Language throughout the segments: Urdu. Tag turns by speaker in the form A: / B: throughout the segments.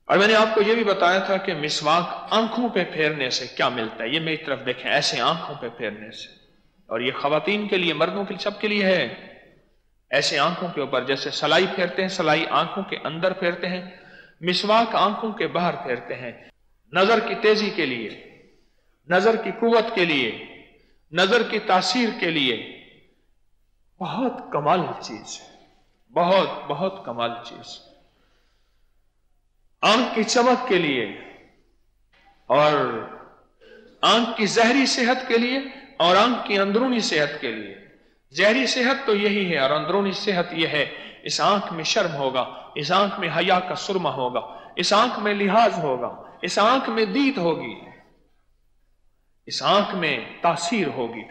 A: اور میں نے آپ کو یہ بھی بتایا تھا کہ مسواک آنکھوں پہ پھیرنے سے کیا ملتا ہے. یہ میری طرف دیکھیں، ایسے آنکھوں پہ پھیرنے سے، اور یہ خواتین کے لیے، مردوں کے لیے، سب کے لیے ہے. ایسے آنکھوں کے اوپر جیسے سلائی پھیرتے ہیں، سلائی آنکھوں کے اندر پھیرتے ہیں، مسواک آنکھوں کے باہر پھیرتے ہیں. نظر کی تیزی کے لیے، نظر کی قوت کے لیے، نظر کی تاثیر کے لیے بہت کمال چیز ہے، بہت بہت کمال چیز. آنکھ کی چمک کے لیے، اور آنکھ کی ظاہری صحت کے لیے، اور آنکھ کی اندرونی صحت کے لیے. ظاہری صحت تو یہی ہے، اور اندرونی صحت یہ ہے، اس آنکھ میں شرم ہوگا، اس آنکھ میں حیا کا سرمہ ہوگا، اس آنکھ میں لحاظ ہوگا، اس آنکھ میں دید ہوگی، اس آنکھ میں تاثیر ہوگی.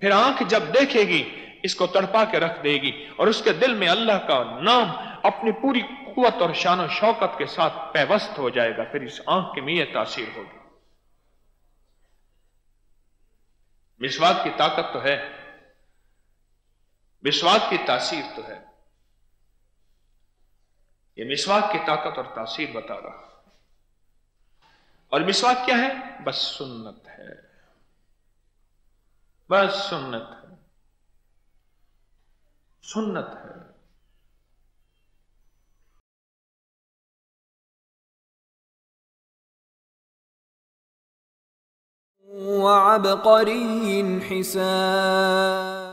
A: پھر آنکھ جب دیکھے گی اس کو تڑپا کے رکھ دے گی، اور اس کے دل میں اللہ کا نام اپنی پوری قوت اور شان و شوکت کے ساتھ پیوست ہو جائے گا. پھر اس آنکھ کی میں یہ تاثیر ہوگی. مسواک کی طاقت تو ہے، مسواک کی تاثیر تو ہے. یہ مسواک کی طاقت اور تاثیر بتا رہا. اور مسواک کیا ہے؟ بس سنت ہے، بس سنت ہے، سنت ہے.
B: وعبقري حسان